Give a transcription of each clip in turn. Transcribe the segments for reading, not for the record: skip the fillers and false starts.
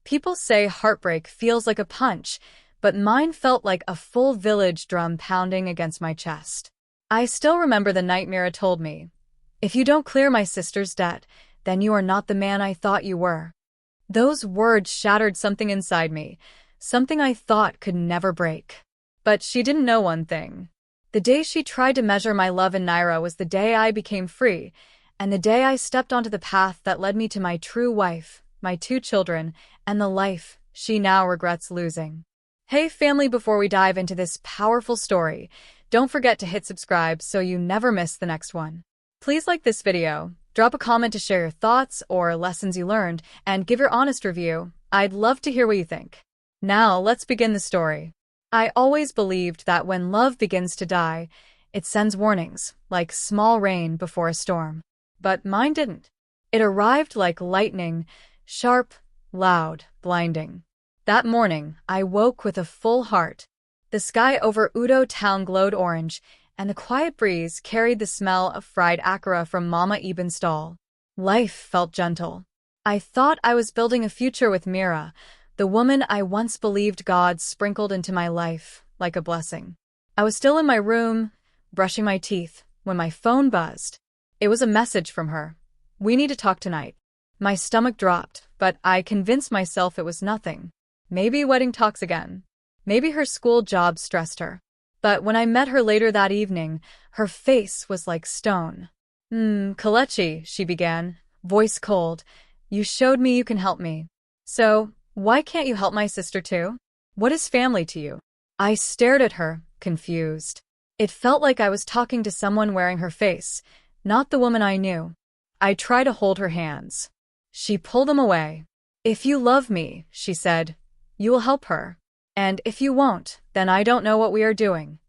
People say heartbreak feels like a punch, but mine felt like a full village drum pounding against my chest. I still remember the night Mira told me, "If you don't clear my sister's debt, then you are not the man I thought you were." Those words shattered something inside me, something I thought could never break. But she didn't know one thing. The day she tried to measure my love in naira was the day I became free, and the day I stepped onto the path that led me to my true wife, my 2 children, and the life she now regrets losing. Hey family, before we dive into this powerful story, don't forget to hit subscribe so you never miss the next one. Please like this video, drop a comment to share your thoughts or lessons you learned, and give your honest review. I'd love to hear what you think. Now, let's begin the story. I always believed that when love begins to die, it sends warnings, like small rain before a storm. But mine didn't. It arrived like lightning, sharp, loud, blinding. That morning, I woke with a full heart. The sky over Udo town glowed orange, and the quiet breeze carried the smell of fried akara from Mama Eben's stall. Life felt gentle. I thought I was building a future with Mira, the woman I once believed God sprinkled into my life like a blessing. I was still in my room, brushing my teeth, when my phone buzzed. It was a message from her. "We need to talk tonight." My stomach dropped, but I convinced myself it was nothing. Maybe wedding talks again. Maybe her school job stressed her. But when I met her later that evening, her face was like stone. Kalechi," she began, voice cold. "You showed me you can help me. So, why can't you help my sister too? What is family to you?" I stared at her, confused. It felt like I was talking to someone wearing her face, not the woman I knew. I tried to hold her hands. She pulled them away. "If you love me," she said, "you will help her. And if you won't, then I don't know what we are doing."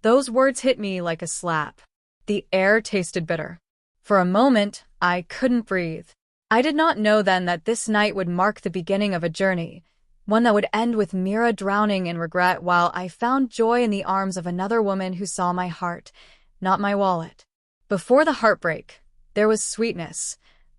Those words hit me like a slap. The air tasted bitter. For a moment, I couldn't breathe. I did not know then that this night would mark the beginning of a journey, one that would end with Mira drowning in regret while I found joy in the arms of another woman who saw my heart, not my wallet. Before the heartbreak, there was sweetness,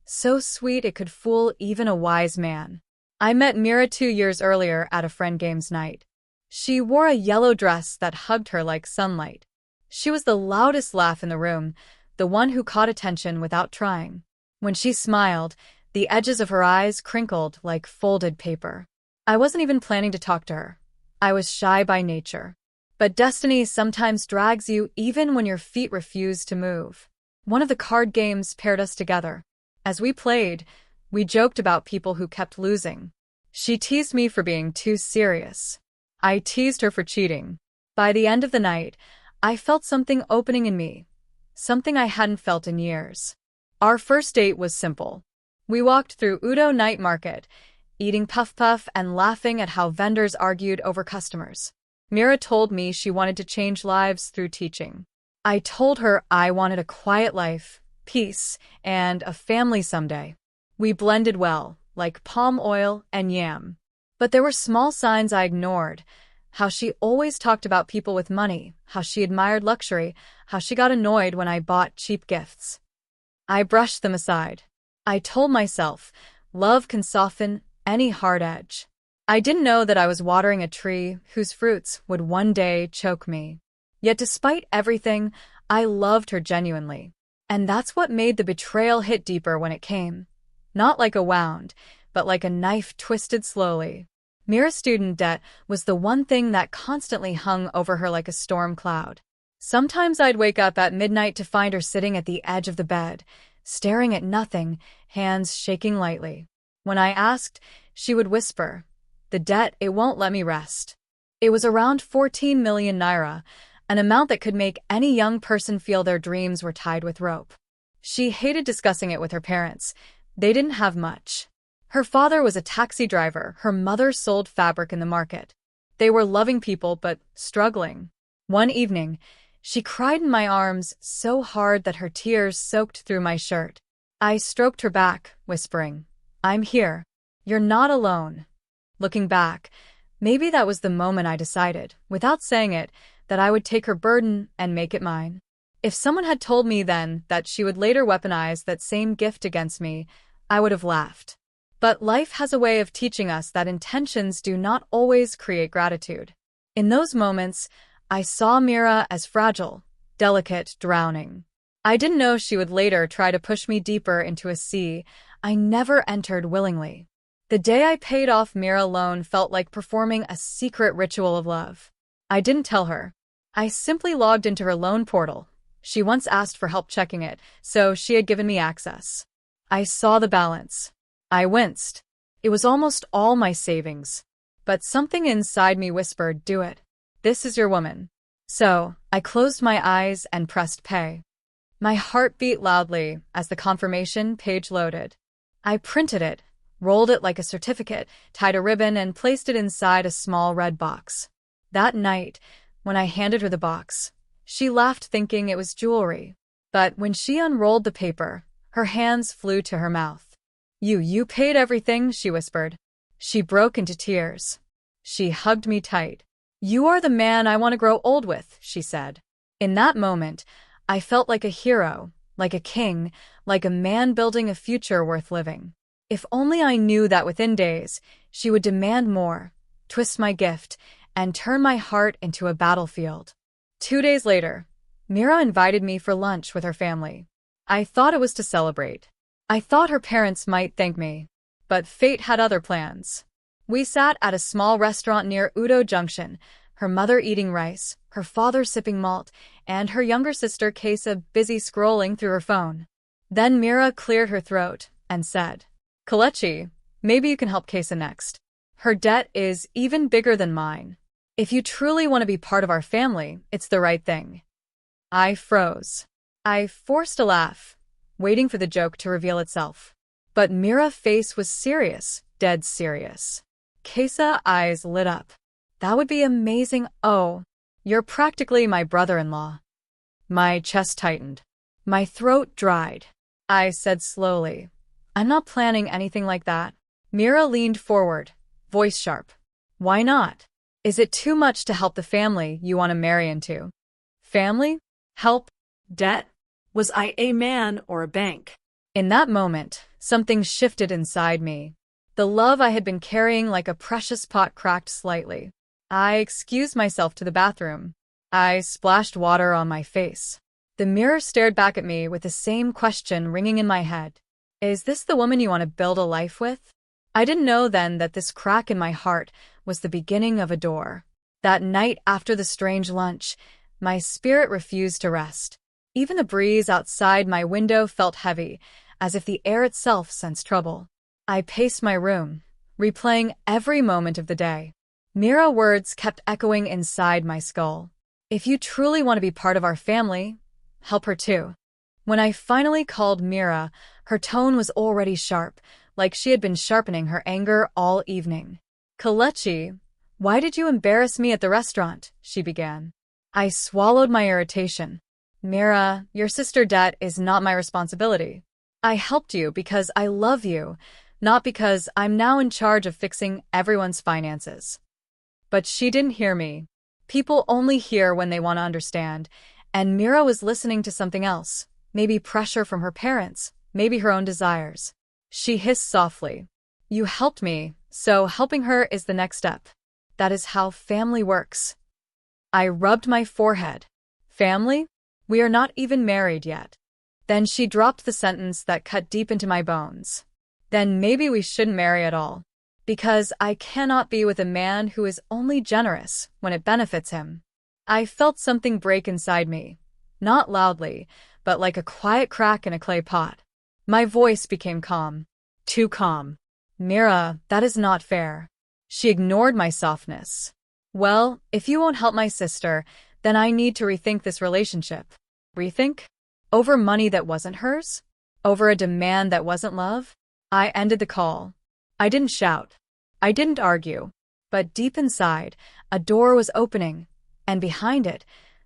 so sweet it could fool even a wise man. I met Mira 2 years earlier at a friend games night. She wore a yellow dress that hugged her like sunlight. She was the loudest laugh in the room, the one who caught attention without trying. When she smiled, the edges of her eyes crinkled like folded paper. I wasn't even planning to talk to her. I was shy by nature. But destiny sometimes drags you even when your feet refuse to move. One of the card games paired us together. As we played, we joked about people who kept losing. She teased me for being too serious. I teased her for cheating. By the end of the night, I felt something opening in me, something I hadn't felt in years. Our first date was simple. We walked through Udo Night Market, eating puff-puff and laughing at how vendors argued over customers. Mira told me she wanted to change lives through teaching. I told her I wanted a quiet life, peace, and a family someday. We blended well, like palm oil and yam. But there were small signs I ignored. How she always talked about people with money, how she admired luxury, how she got annoyed when I bought cheap gifts. I brushed them aside. I told myself, love can soften any hard edge. I didn't know that I was watering a tree whose fruits would one day choke me. Yet despite everything, I loved her genuinely. And that's what made the betrayal hit deeper when it came. Not like a wound, but like a knife twisted slowly. Mira's student debt was the one thing that constantly hung over her like a storm cloud. Sometimes I'd wake up at midnight to find her sitting at the edge of the bed, staring at nothing, hands shaking lightly. When I asked, she would whisper, "The debt, it won't let me rest." It was around 14 million naira, an amount that could make any young person feel their dreams were tied with rope. She hated discussing it with her parents. They didn't have much. Her father was a taxi driver, her mother sold fabric in the market. They were loving people, but struggling. One evening, she cried in my arms so hard that her tears soaked through my shirt. I stroked her back, whispering, "I'm here. You're not alone." Looking back, maybe that was the moment I decided, without saying it, that I would take her burden and make it mine. If someone had told me then that she would later weaponize that same gift against me, I would have laughed. But life has a way of teaching us that intentions do not always create gratitude. In those moments, I saw Mira as fragile, delicate, drowning. I didn't know she would later try to push me deeper into a sea I never entered willingly. The day I paid off Mira's loan felt like performing a secret ritual of love. I didn't tell her. I simply logged into her loan portal. She once asked for help checking it, so she had given me access. I saw the balance. I winced. It was almost all my savings. But something inside me whispered, do it. This is your woman. So, I closed my eyes and pressed pay. My heart beat loudly as the confirmation page loaded. I printed it, rolled it like a certificate, tied a ribbon, and placed it inside a small red box. That night, when I handed her the box, she laughed thinking it was jewelry. But when she unrolled the paper, her hands flew to her mouth. You paid everything, she whispered. She broke into tears. She hugged me tight. You are the man I want to grow old with, she said. In that moment, I felt like a hero, like a king, like a man building a future worth living. If only I knew that within days, she would demand more, twist my gift, and turn my heart into a battlefield. 2 days later, Mira invited me for lunch with her family. I thought it was to celebrate. I thought her parents might thank me. But fate had other plans. We sat at a small restaurant near Udo Junction, her mother eating rice, her father sipping malt, and her younger sister Kesa busy scrolling through her phone. Then Mira cleared her throat and said, Kelechi, maybe you can help Kesa next. Her debt is even bigger than mine. If you truly want to be part of our family, it's the right thing. I froze. I forced a laugh, waiting for the joke to reveal itself. But Mira's face was serious, dead serious. Kesa's eyes lit up. That would be amazing. Oh, you're practically my brother-in-law. My chest tightened. My throat dried. I said slowly, I'm not planning anything like that. Mira leaned forward, voice sharp. Why not? Is it too much to help the family you want to marry into? Family? Help? Debt? Was I a man or a bank? In that moment, something shifted inside me. The love I had been carrying like a precious pot cracked slightly. I excused myself to the bathroom. I splashed water on my face. The mirror stared back at me with the same question ringing in my head. Is this the woman you want to build a life with? I didn't know then that this crack in my heart was the beginning of a door. That night after the strange lunch, my spirit refused to rest. Even the breeze outside my window felt heavy, as if the air itself sensed trouble. I paced my room, replaying every moment of the day. Mira's words kept echoing inside my skull. If you truly want to be part of our family, help her too. When I finally called Mira, her tone was already sharp, like she had been sharpening her anger all evening. Kelechi, why did you embarrass me at the restaurant? She began. I swallowed my irritation. Mira, your sister debt is not my responsibility. I helped you because I love you, not because I'm now in charge of fixing everyone's finances. But she didn't hear me. People only hear when they want to understand, and Mira was listening to something else, maybe pressure from her parents, maybe her own desires. She hissed softly. You helped me, so helping her is the next step. That is how family works. I rubbed my forehead. Family? We are not even married yet. Then she dropped the sentence that cut deep into my bones. Then maybe we shouldn't marry at all. Because I cannot be with a man who is only generous when it benefits him. I felt something break inside me. Not loudly, but like a quiet crack in a clay pot. My voice became calm. Too calm. Mira, that is not fair. She ignored my softness. Well, if you won't help my sister, then I need to rethink this relationship. Rethink? Over money that wasn't hers? Over a demand that wasn't love? I ended the call. I didn't shout. I didn't argue. But deep inside, a door was opening, and behind it,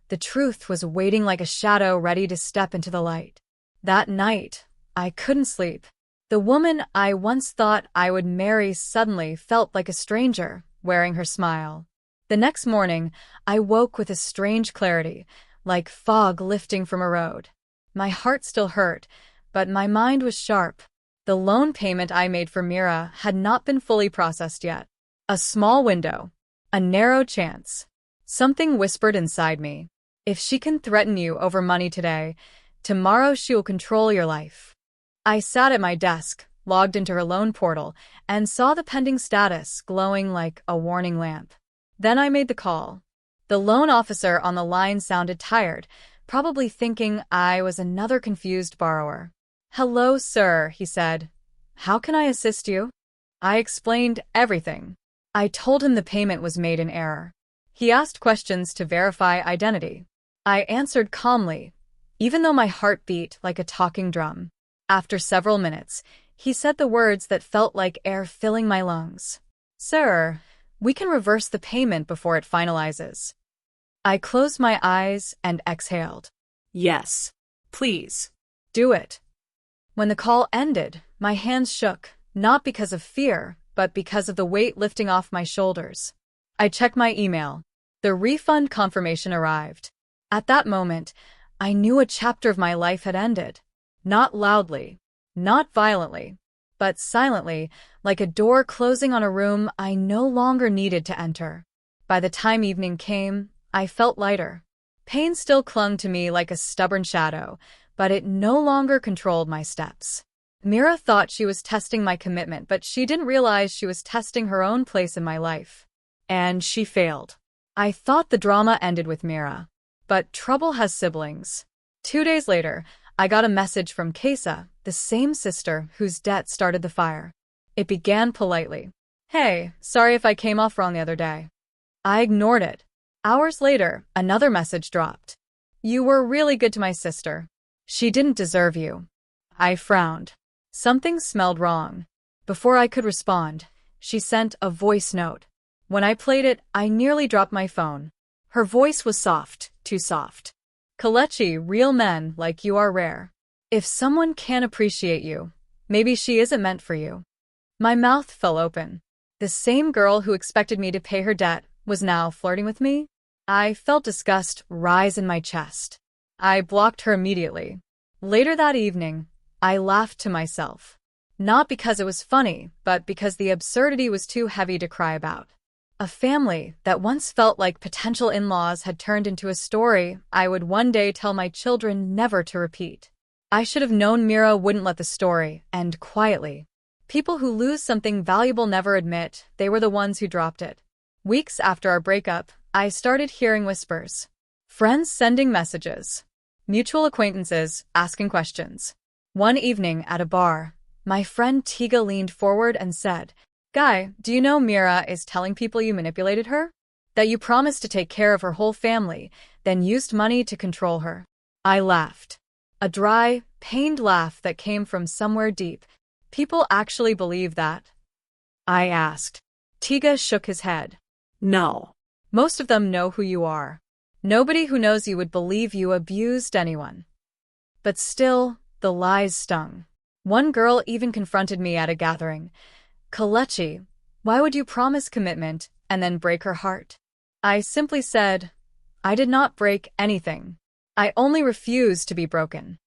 the truth was waiting like a shadow ready to step into the light. That night, I couldn't sleep. The woman I once thought I would marry suddenly felt like a stranger, wearing her smile. The next morning, I woke with a strange clarity, like fog lifting from a road. My heart still hurt, but my mind was sharp. The loan payment I made for Mira had not been fully processed yet. A small window. A narrow chance. Something whispered inside me. If she can threaten you over money today, tomorrow she will control your life. I sat at my desk, logged into her loan portal, and saw the pending status glowing like a warning lamp. Then I made the call. The loan officer on the line sounded tired, probably thinking I was another confused borrower. "Hello, sir," he said. "How can I assist you?" I explained everything. I told him the payment was made in error. He asked questions to verify identity. I answered calmly, even though my heart beat like a talking drum. After several minutes, he said the words that felt like air filling my lungs. "Sir, we can reverse the payment before it finalizes." I closed my eyes and exhaled. "Yes, please. Do it." When the call ended, my hands shook, not because of fear, but because of the weight lifting off my shoulders. I checked my email. The refund confirmation arrived. At that moment, I knew a chapter of my life had ended. Not loudly, not violently, but silently, like a door closing on a room I no longer needed to enter. By the time evening came, I felt lighter. Pain still clung to me like a stubborn shadow, but it no longer controlled my steps. Mira thought she was testing my commitment, but she didn't realize she was testing her own place in my life. And she failed. I thought the drama ended with Mira. But trouble has siblings. 2 days later, I got a message from Kesa, the same sister whose debt started the fire. It began politely. "Hey, sorry if I came off wrong the other day." I ignored it. Hours later, another message dropped. "You were really good to my sister. She didn't deserve you." I frowned. Something smelled wrong. Before I could respond, she sent a voice note. When I played it, I nearly dropped my phone. Her voice was soft, too soft. "Kelechi, real men like you are rare. If someone can't appreciate you, maybe she isn't meant for you." My mouth fell open. The same girl who expected me to pay her debt was now flirting with me? I felt disgust rise in my chest. I blocked her immediately. Later that evening, I laughed to myself. Not because it was funny, but because the absurdity was too heavy to cry about. A family that once felt like potential in-laws had turned into a story I would one day tell my children never to repeat. I should have known Mira wouldn't let the story end quietly. People who lose something valuable never admit they were the ones who dropped it. Weeks after our breakup, I started hearing whispers. Friends sending messages. Mutual acquaintances asking questions. One evening at a bar, my friend Tiga leaned forward and said, "Guy, do you know Mira is telling people you manipulated her? That you promised to take care of her whole family, then used money to control her?" I laughed. A dry, pained laugh that came from somewhere deep. "People actually believe that?" I asked. Tiga shook his head. "No. Most of them know who you are. Nobody who knows you would believe you abused anyone." But still, the lies stung. One girl even confronted me at a gathering. "Kelechi, why would you promise commitment and then break her heart?" I simply said, "I did not break anything. I only refused to be broken."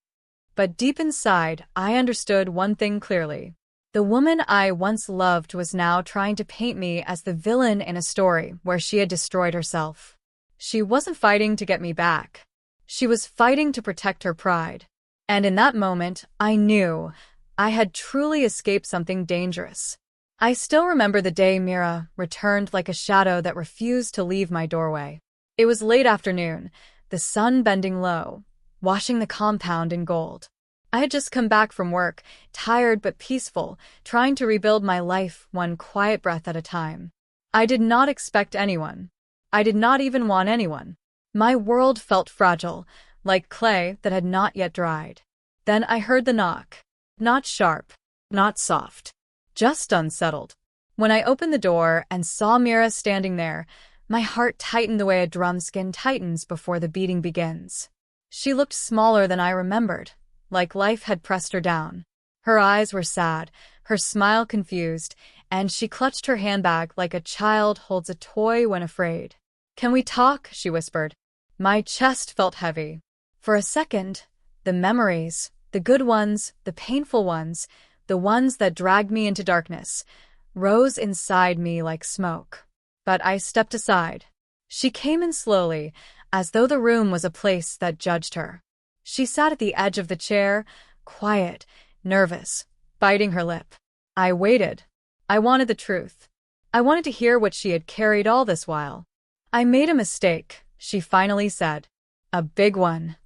But deep inside, I understood one thing clearly. The woman I once loved was now trying to paint me as the villain in a story where she had destroyed herself. She wasn't fighting to get me back. She was fighting to protect her pride. And in that moment, I knew I had truly escaped something dangerous. I still remember the day Mira returned like a shadow that refused to leave my doorway. It was late afternoon, the sun bending low, washing the compound in gold. I had just come back from work, tired but peaceful, trying to rebuild my life one quiet breath at a time. I did not expect anyone. I did not even want anyone. My world felt fragile, like clay that had not yet dried. Then I heard the knock. Not sharp, not soft. Just unsettled. When I opened the door and saw Mira standing there, my heart tightened the way a drum skin tightens before the beating begins. She looked smaller than I remembered, like life had pressed her down. Her eyes were sad, her smile confused, and she clutched her handbag like a child holds a toy when afraid. "Can we talk?" she whispered. My chest felt heavy. For a second, the memories, the good ones, the painful ones, the the ones that dragged me into darkness, rose inside me like smoke. But I stepped aside. She came in slowly, as though the room was a place that judged her. She sat at the edge of the chair, quiet, nervous, biting her lip. I waited. I wanted the truth. I wanted to hear what she had carried all this while. "I made a mistake," she finally said. "A big one."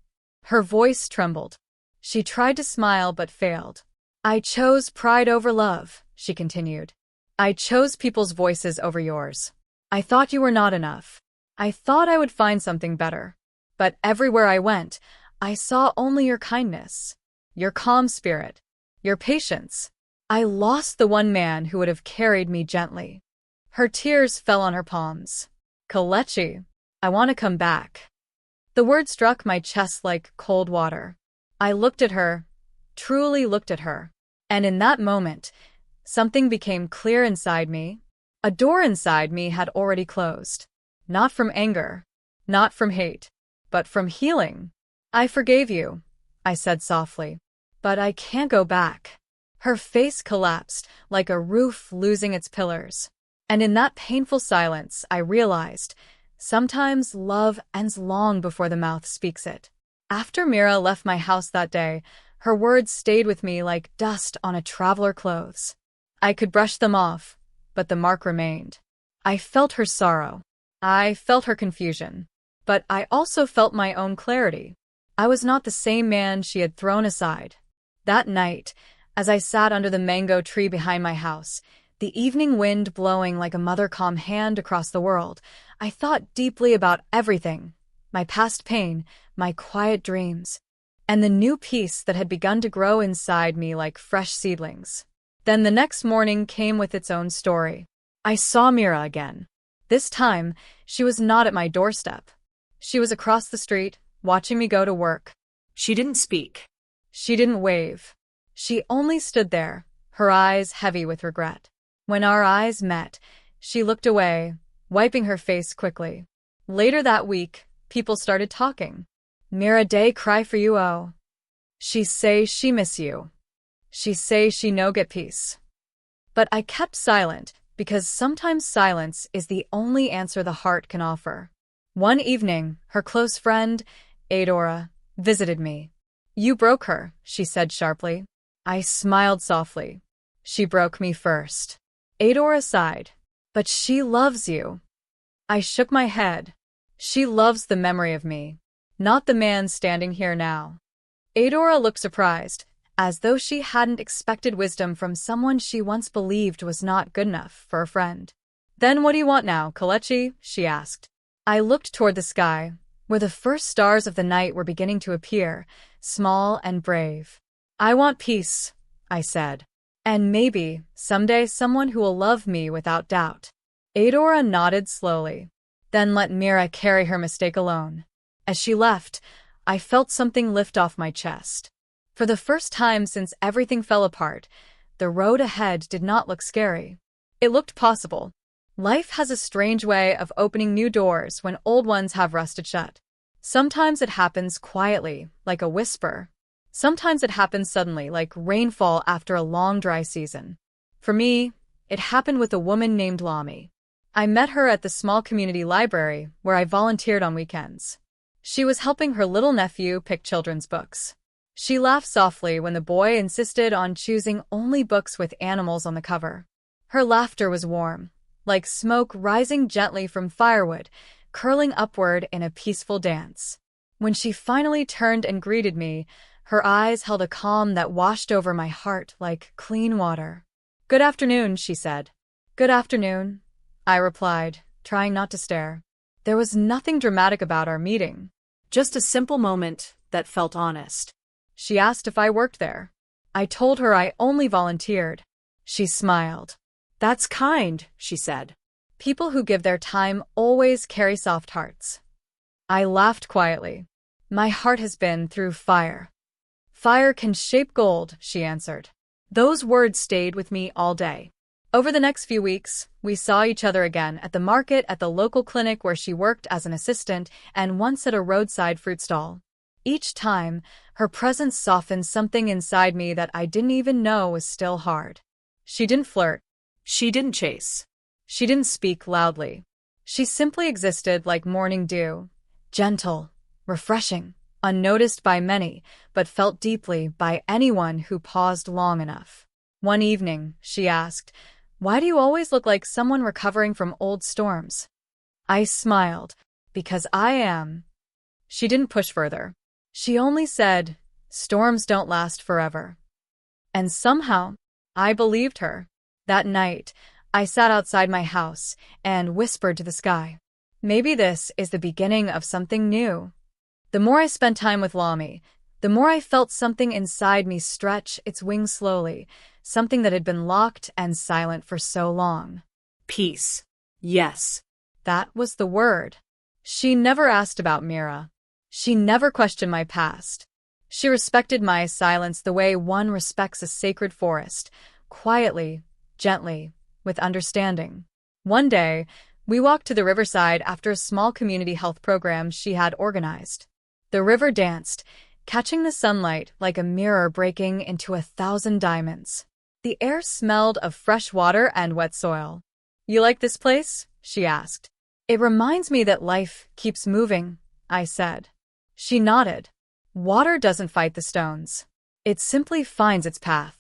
Her voice trembled. She tried to smile but failed. "I chose pride over love," she continued. "I chose people's voices over yours. I thought you were not enough. I thought I would find something better. But everywhere I went, I saw only your kindness, your calm spirit, your patience. I lost the one man who would have carried me gently." Her tears fell on her palms. "Kelechi, I want to come back." The word struck my chest like cold water. I looked at her, truly looked at her. And in that moment, something became clear inside me. A door inside me had already closed. Not from anger, not from hate, but from healing. "I forgave you," I said softly, "but I can't go back." Her face collapsed like a roof losing its pillars. And in that painful silence, I realized, sometimes love ends long before the mouth speaks it. After Mira left my house that day, her words stayed with me like dust on a traveler clothes. I could brush them off, but the mark remained. I felt her sorrow. I felt her confusion. But I also felt my own clarity. I was not the same man she had thrown aside. That night, as I sat under the mango tree behind my house, the evening wind blowing like a mother calm hand across the world, I thought deeply about everything, my past pain, my quiet dreams, and the new peace that had begun to grow inside me like fresh seedlings. Then the next morning came with its own story. I saw Mira again. This time, she was not at my doorstep. She was across the street, watching me go to work. She didn't speak. She didn't wave. She only stood there, her eyes heavy with regret. When our eyes met, she looked away, wiping her face quickly. Later that week, people started talking. "Mira day cry for you oh. She say she miss you. She say she no get peace." But I kept silent, because sometimes silence is the only answer the heart can offer. One evening, her close friend, Adora, visited me. "You broke her," she said sharply. I smiled softly. "She broke me first." Adora sighed. "But she loves you." I shook my head. "She loves the memory of me, not the man standing here now." Adora looked surprised, as though she hadn't expected wisdom from someone she once believed was not good enough for a friend. "Then what do you want now, Kelechi?" she asked. I looked toward the sky, where the first stars of the night were beginning to appear, small and brave. "I want peace," I said. "And maybe, someday someone who will love me without doubt." Adora nodded slowly. "Then let Mira carry her mistake alone." As she left, I felt something lift off my chest. For the first time since everything fell apart, the road ahead did not look scary. It looked possible. Life has a strange way of opening new doors when old ones have rusted shut. Sometimes it happens quietly, like a whisper. Sometimes it happens suddenly, like rainfall after a long dry season. For me, it happened with a woman named Lami. I met her at the small community library where I volunteered on weekends. She was helping her little nephew pick children's books. She laughed softly when the boy insisted on choosing only books with animals on the cover. Her laughter was warm, like smoke rising gently from firewood, curling upward in a peaceful dance. When she finally turned and greeted me, her eyes held a calm that washed over my heart like clean water. "Good afternoon," she said. "Good afternoon," I replied, trying not to stare. There was nothing dramatic about our meeting. Just a simple moment that felt honest. She asked if I worked there. I told her I only volunteered. She smiled. "That's kind," she said. "People who give their time always carry soft hearts." I laughed quietly. "My heart has been through fire." "Fire can shape gold," she answered. Those words stayed with me all day. Over the next few weeks, we saw each other again at the market, at the local clinic where she worked as an assistant, and once at a roadside fruit stall. Each time, her presence softened something inside me that I didn't even know was still hard. She didn't flirt. She didn't chase. She didn't speak loudly. She simply existed like morning dew, gentle, refreshing, unnoticed by many, but felt deeply by anyone who paused long enough. One evening, she asked, "Why do you always look like someone recovering from old storms?" I smiled, "Because I am." She didn't push further. She only said, "Storms don't last forever." And somehow, I believed her. That night, I sat outside my house and whispered to the sky, "Maybe this is the beginning of something new." The more I spent time with Lami, the more I felt something inside me stretch its wings slowly, something that had been locked and silent for so long. Peace. Yes. That was the word. She never asked about Mira. She never questioned my past. She respected my silence the way one respects a sacred forest, quietly, gently, with understanding. One day, we walked to the riverside after a small community health program she had organized. The river danced, catching the sunlight like a mirror breaking into 1,000 diamonds. The air smelled of fresh water and wet soil. "You like this place?" she asked. "It reminds me that life keeps moving," I said. She nodded. "Water doesn't fight the stones. It simply finds its path."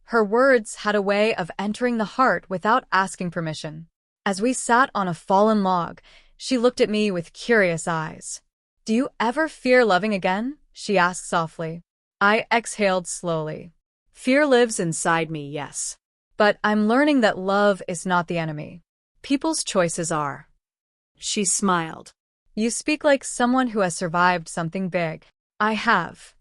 Her words had a way of entering the heart without asking permission. As we sat on a fallen log, she looked at me with curious eyes. "Do you ever fear loving again?" she asked softly. I exhaled slowly. Fear lives inside me, yes. But I'm learning that love is not the enemy. People's choices are. She smiled. "You speak like someone who has survived something big." "I have."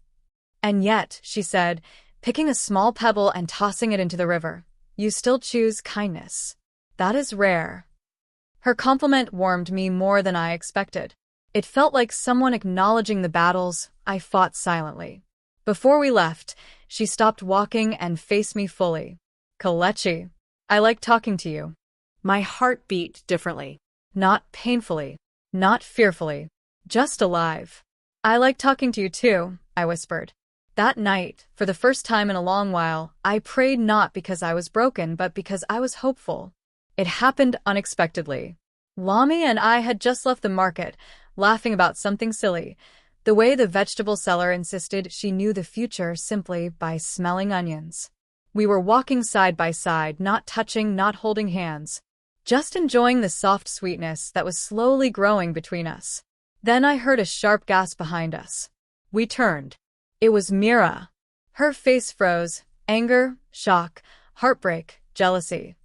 "And yet," she said, picking a small pebble and tossing it into the river, "you still choose kindness. That is rare." Her compliment warmed me more than I expected. It felt like someone acknowledging the battles I fought silently. Before we left, she stopped walking and faced me fully. "Kalechi, I like talking to you." My heart beat differently. Not painfully, not fearfully, just alive. "I like talking to you too," I whispered. That night, for the first time in a long while, I prayed not because I was broken, but because I was hopeful. It happened unexpectedly. Lami and I had just left the market, laughing about something silly, the way the vegetable seller insisted she knew the future simply by smelling onions. We were walking side by side, not touching, not holding hands, just enjoying the soft sweetness that was slowly growing between us. Then I heard a sharp gasp behind us. We turned. It was Mira. Her face froze, anger, shock, heartbreak, jealousy,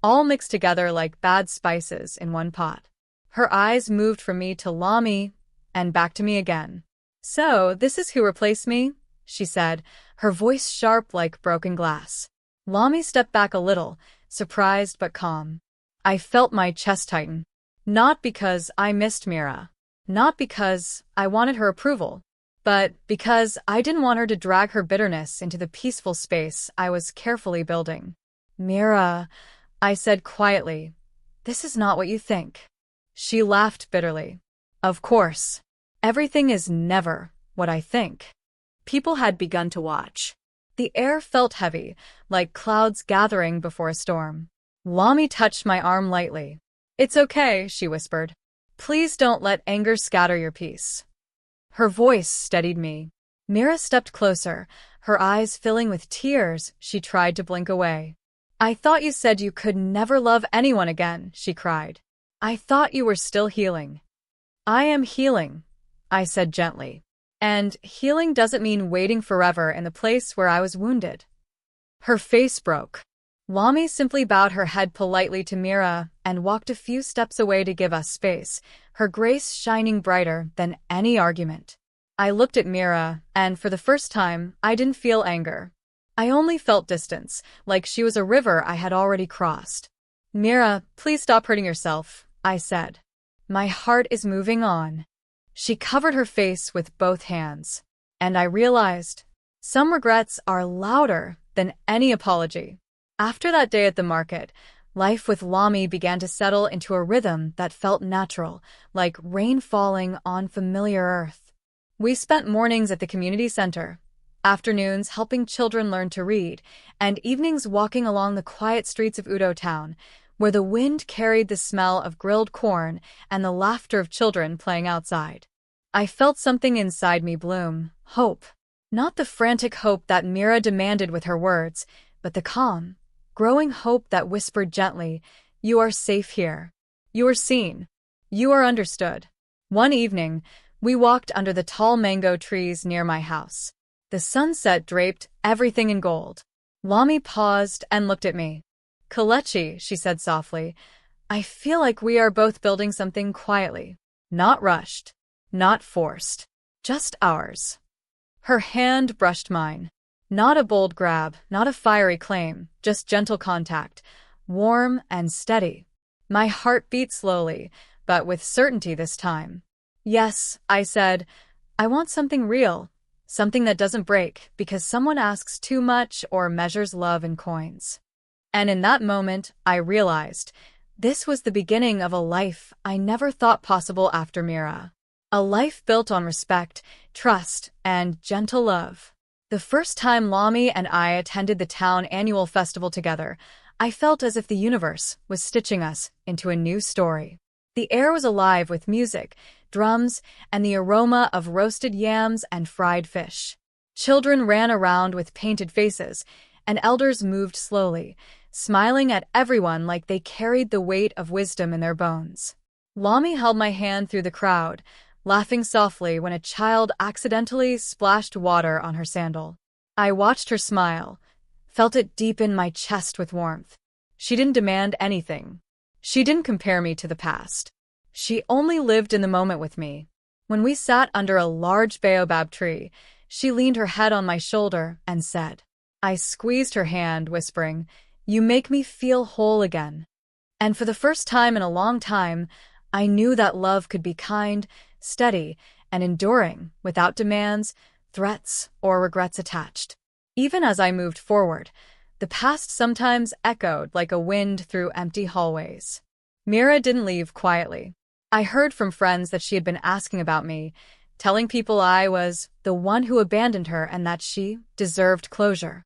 all mixed together like bad spices in one pot. Her eyes moved from me to Lami and back to me again. "So, this is who replaced me?" she said, her voice sharp like broken glass. Lami stepped back a little, surprised but calm. I felt my chest tighten. Not because I missed Mira. Not because I wanted her approval. But because I didn't want her to drag her bitterness into the peaceful space I was carefully building. "Mira," I said quietly, "this is not what you think." She laughed bitterly. "Of course. Everything is never what I think." People had begun to watch. The air felt heavy, like clouds gathering before a storm. Lami touched my arm lightly. "It's okay," she whispered. "Please don't let anger scatter your peace." Her voice steadied me. Mira stepped closer, her eyes filling with tears. She tried to blink away. "I thought you said you could never love anyone again," she cried. "I thought you were still healing." "I am healing," I said gently. "And healing doesn't mean waiting forever in the place where I was wounded." Her face broke. Lami simply bowed her head politely to Mira and walked a few steps away to give us space, her grace shining brighter than any argument. I looked at Mira, and for the first time, I didn't feel anger. I only felt distance, like she was a river I had already crossed. "Mira, please stop hurting yourself," I said. "My heart is moving on." She covered her face with both hands, and I realized some regrets are louder than any apology. After that day at the market, life with Lami began to settle into a rhythm that felt natural, like rain falling on familiar earth. We spent mornings at the community center, afternoons helping children learn to read, and evenings walking along the quiet streets of Udo Town, where the wind carried the smell of grilled corn and the laughter of children playing outside. I felt something inside me bloom, hope. Not the frantic hope that Mira demanded with her words, but the calm, growing hope that whispered gently, "You are safe here. You are seen. You are understood." One evening, we walked under the tall mango trees near my house. The sunset draped everything in gold. Lami paused and looked at me. "Kelechi," she said softly, "I feel like we are both building something quietly. Not rushed. Not forced. Just ours." Her hand brushed mine. Not a bold grab, not a fiery claim, just gentle contact, warm and steady. My heart beat slowly, but with certainty this time. "Yes," I said, "I want something real, something that doesn't break because someone asks too much or measures love in coins." And in that moment, I realized this was the beginning of a life I never thought possible after Mira. A life built on respect, trust, and gentle love. The first time Lami and I attended the town annual festival together, I felt as if the universe was stitching us into a new story. The air was alive with music, drums, and the aroma of roasted yams and fried fish. Children ran around with painted faces, and elders moved slowly, smiling at everyone like they carried the weight of wisdom in their bones. Lami held my hand through the crowd, laughing softly when a child accidentally splashed water on her sandal. I watched her smile, felt it deepen my chest with warmth. She didn't demand anything. She didn't compare me to the past. She only lived in the moment with me. When we sat under a large baobab tree, she leaned her head on my shoulder and said. I squeezed her hand, whispering, "You make me feel whole again." And for the first time in a long time, I knew that love could be kind, steady, and enduring without demands, threats, or regrets attached. Even as I moved forward, the past sometimes echoed like a wind through empty hallways. Mira didn't leave quietly. I heard from friends that she had been asking about me, telling people I was the one who abandoned her and that she deserved closure.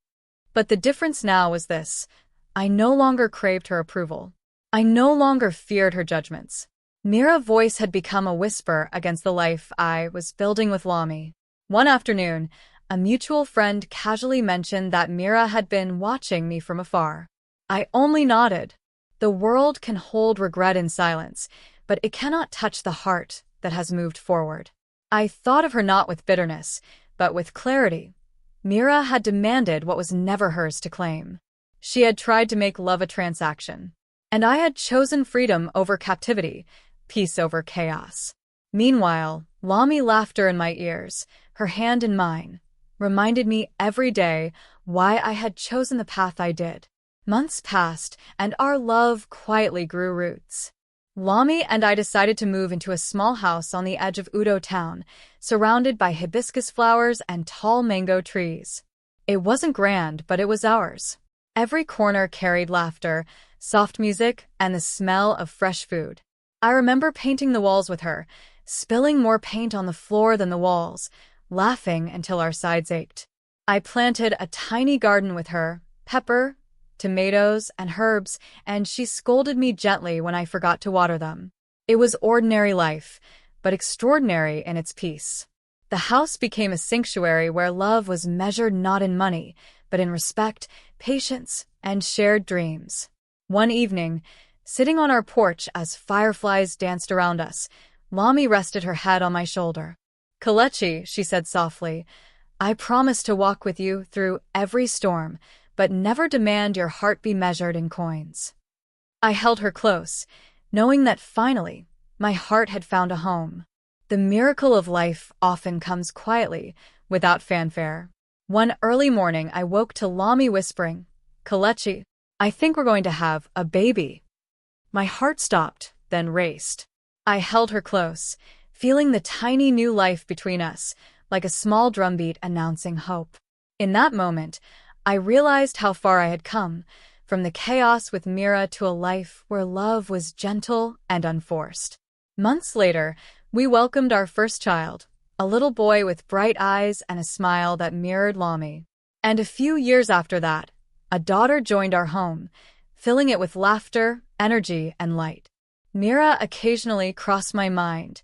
But the difference now was this: I no longer craved her approval. I no longer feared her judgments. Mira's voice had become a whisper against the life I was building with Lami. One afternoon, a mutual friend casually mentioned that Mira had been watching me from afar. I only nodded. The world can hold regret in silence, but it cannot touch the heart that has moved forward. I thought of her not with bitterness, but with clarity. Mira had demanded what was never hers to claim. She had tried to make love a transaction. And I had chosen freedom over captivity, peace over chaos. Meanwhile, Lami laughter in my ears, her hand in mine, reminded me every day why I had chosen the path I did. Months passed, and our love quietly grew roots. Lami and I decided to move into a small house on the edge of Udo Town, surrounded by hibiscus flowers and tall mango trees. It wasn't grand, but it was ours. Every corner carried laughter, soft music, and the smell of fresh food. I remember painting the walls with her, spilling more paint on the floor than the walls, laughing until our sides ached. I planted a tiny garden with her, pepper, tomatoes, and herbs, and she scolded me gently when I forgot to water them. It was ordinary life, but extraordinary in its peace. The house became a sanctuary where love was measured not in money, but in respect, patience, and shared dreams. One evening, sitting on our porch as fireflies danced around us, Lami rested her head on my shoulder. "Kelechi," she said softly, "I promise to walk with you through every storm, but never demand your heart be measured in coins." I held her close, knowing that finally, my heart had found a home. The miracle of life often comes quietly, without fanfare. One early morning, I woke to Lami whispering, "Kelechi, I think we're going to have a baby." My heart stopped, then raced. I held her close, feeling the tiny new life between us, like a small drumbeat announcing hope. In that moment, I realized how far I had come, from the chaos with Mira to a life where love was gentle and unforced. Months later, we welcomed our first child, a little boy with bright eyes and a smile that mirrored Lami. And a few years after that, a daughter joined our home, filling it with laughter, energy, and light. Mira occasionally crossed my mind,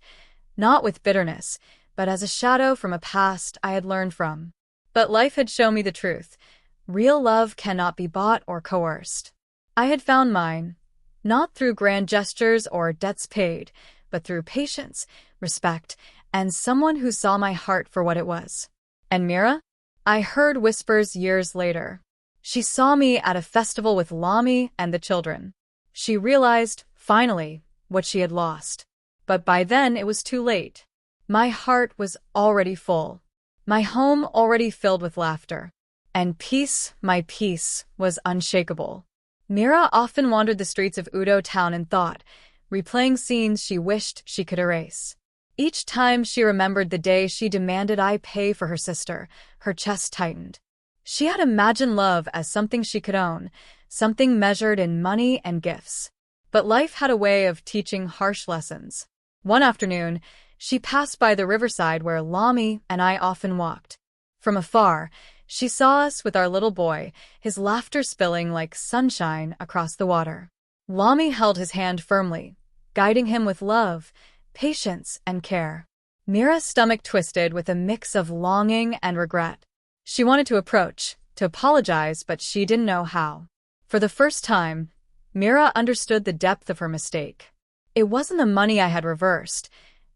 not with bitterness, but as a shadow from a past I had learned from. But life had shown me the truth. Real love cannot be bought or coerced. I had found mine, not through grand gestures or debts paid, but through patience, respect, and someone who saw my heart for what it was. And Mira? I heard whispers years later. She saw me at a festival with Lami and the children. She realized, finally, what she had lost. But by then it was too late. My heart was already full. My home already filled with laughter. And peace, my peace, was unshakable. Mira often wandered the streets of Udo town in thought, replaying scenes she wished she could erase. Each time she remembered the day she demanded I pay for her sister, her chest tightened. She had imagined love as something she could own, something measured in money and gifts. But life had a way of teaching harsh lessons. One afternoon, she passed by the riverside where Lami and I often walked. From afar, she saw us with our little boy, his laughter spilling like sunshine across the water. Lami held his hand firmly, guiding him with love, patience, and care. Mira's stomach twisted with a mix of longing and regret. She wanted to approach, to apologize, but she didn't know how. For the first time, Mira understood the depth of her mistake. It wasn't the money I had reversed.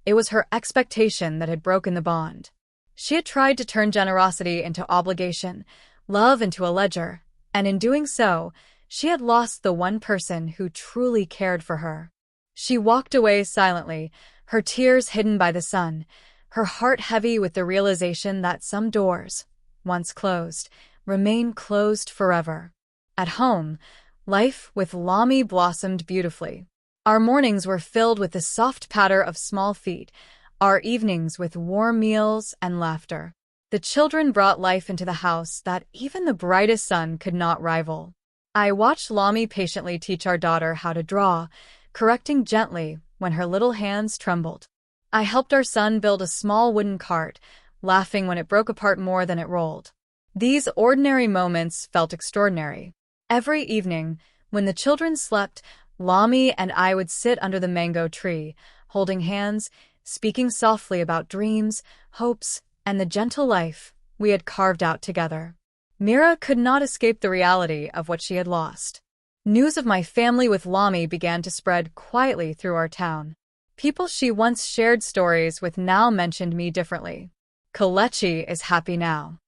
It was her expectation that had broken the bond. She had tried to turn generosity into obligation, love into a ledger, and in doing so, she had lost the one person who truly cared for her. She walked away silently, her tears hidden by the sun, her heart heavy with the realization that some doors, once closed, remain closed forever. At home, life with Lami blossomed beautifully. Our mornings were filled with the soft patter of small feet, our evenings with warm meals and laughter. The children brought life into the house that even the brightest sun could not rival. I watched Lami patiently teach our daughter how to draw, correcting gently when her little hands trembled. I helped our son build a small wooden cart, laughing when it broke apart more than it rolled. These ordinary moments felt extraordinary. Every evening, when the children slept, Lami and I would sit under the mango tree, holding hands, speaking softly about dreams, hopes, and the gentle life we had carved out together. Mira could not escape the reality of what she had lost. News of my family with Lami began to spread quietly through our town. People she once shared stories with now mentioned me differently. Kelechi is happy now.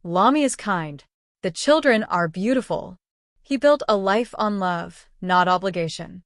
Lami is kind. The children are beautiful. He built a life on love, not obligation.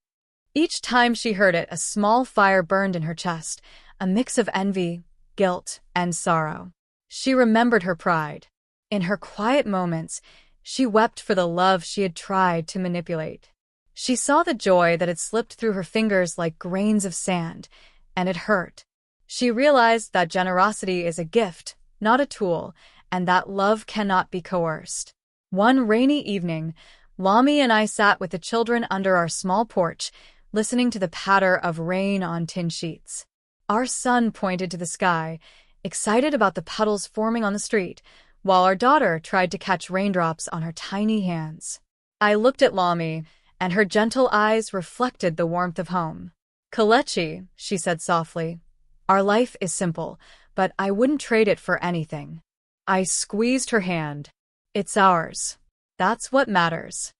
Each time she heard it, a small fire burned in her chest, a mix of envy, guilt, and sorrow. She remembered her pride. In her quiet moments, she wept for the love she had tried to manipulate. She saw the joy that had slipped through her fingers like grains of sand, and it hurt. She realized that generosity is a gift, not a tool, and that love cannot be coerced. One rainy evening, Lami and I sat with the children under our small porch, listening to the patter of rain on tin sheets. Our son pointed to the sky, excited about the puddles forming on the street, while our daughter tried to catch raindrops on her tiny hands. I looked at Lami, and her gentle eyes reflected the warmth of home. Kelechi, she said softly, our life is simple, but I wouldn't trade it for anything. I squeezed her hand. It's ours. That's what matters.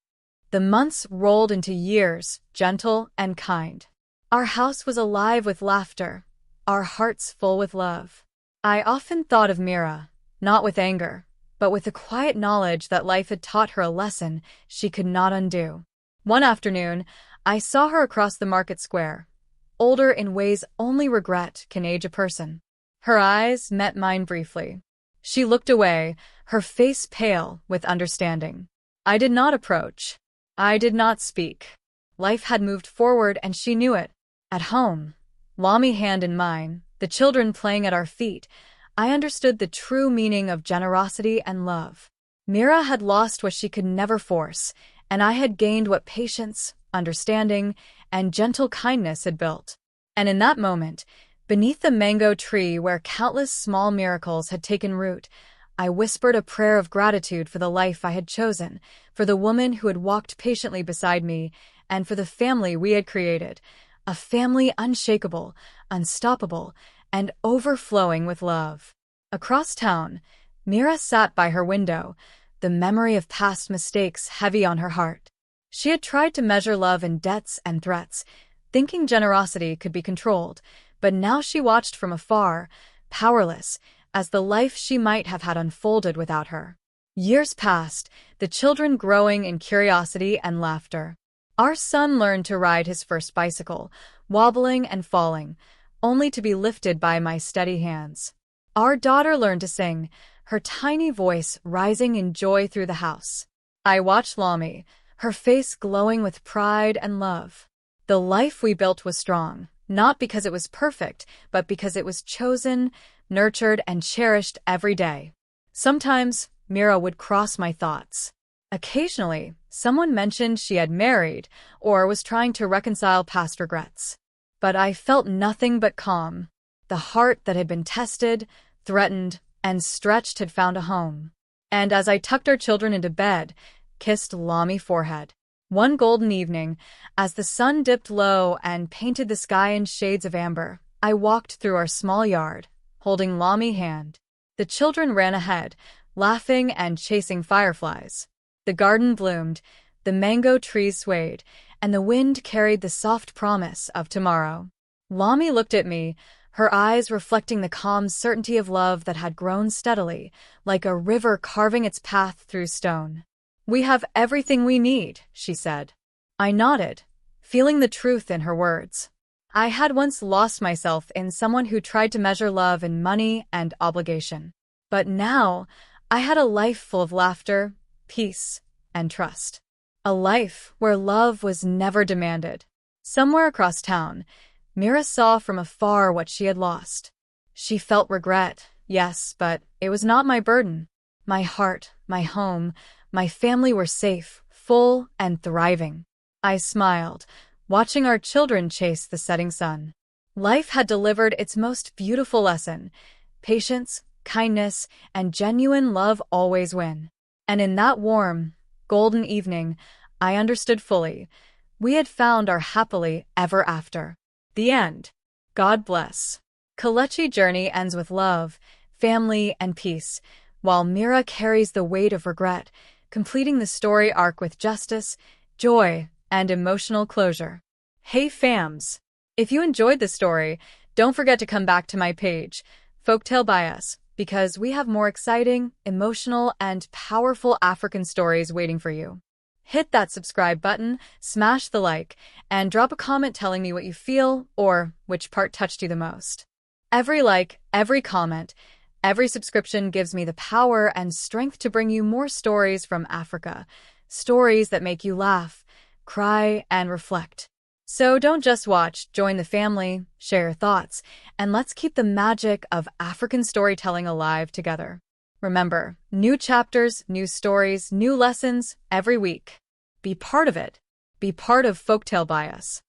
The months rolled into years, gentle and kind. Our house was alive with laughter, our hearts full with love. I often thought of Mira, not with anger, but with the quiet knowledge that life had taught her a lesson she could not undo. One afternoon, I saw her across the market square, older in ways only regret can age a person. Her eyes met mine briefly. She looked away, her face pale with understanding. I did not approach. I did not speak. Life had moved forward and she knew it. At home, Lami hand in mine, the children playing at our feet, I understood the true meaning of generosity and love. Mira had lost what she could never force, and I had gained what patience, understanding, and gentle kindness had built. And in that moment, Beneath the mango tree where countless small miracles had taken root, I whispered a prayer of gratitude for the life I had chosen, for the woman who had walked patiently beside me, and for the family we had created. A family unshakable, unstoppable, and overflowing with love. Across town, Mira sat by her window, the memory of past mistakes heavy on her heart. She had tried to measure love in debts and threats, thinking generosity could be controlled, but now she watched from afar, powerless, as the life she might have had unfolded without her. Years passed, the children growing in curiosity and laughter. Our son learned to ride his first bicycle, wobbling and falling, only to be lifted by my steady hands. Our daughter learned to sing, her tiny voice rising in joy through the house. I watched Lami, her face glowing with pride and love. The life we built was strong, not because it was perfect, but because it was chosen, nurtured, and cherished every day. Sometimes, Mira would cross my thoughts. Occasionally, someone mentioned she had married or was trying to reconcile past regrets. But I felt nothing but calm. The heart that had been tested, threatened, and stretched had found a home. And as I tucked our children into bed, kissed Lami's forehead. One golden evening, as the sun dipped low and painted the sky in shades of amber, I walked through our small yard, holding Lami's hand. The children ran ahead, laughing and chasing fireflies. The garden bloomed, the mango trees swayed, and the wind carried the soft promise of tomorrow. Lami looked at me, her eyes reflecting the calm certainty of love that had grown steadily, like a river carving its path through stone. "We have everything we need," she said. I nodded, feeling the truth in her words. I had once lost myself in someone who tried to measure love in money and obligation. But now, I had a life full of laughter, peace, and trust. A life where love was never demanded. Somewhere across town, Mira saw from afar what she had lost. She felt regret, yes, but it was not my burden. My heart, my home, my family were safe, full, and thriving. I smiled, watching our children chase the setting sun. Life had delivered its most beautiful lesson. Patience, kindness, and genuine love always win. And in that warm, golden evening, I understood fully. We had found our happily ever after. The end. God bless. Kelechi's journey ends with love, family, and peace, while Mira carries the weight of regret, completing the story arc with justice, joy, and emotional closure. Hey fams! If you enjoyed the story, don't forget to come back to my page, FolktalebyUS, because we have more exciting, emotional, and powerful African stories waiting for you. Hit that subscribe button, smash the like, and drop a comment telling me what you feel or which part touched you the most. Every like, every comment, every subscription gives me the power and strength to bring you more stories from Africa, stories that make you laugh, cry, and reflect. So don't just watch, join the family, share your thoughts, and let's keep the magic of African storytelling alive together. Remember, new chapters, new stories, new lessons every week. Be part of it. Be part of FolktalebyUS.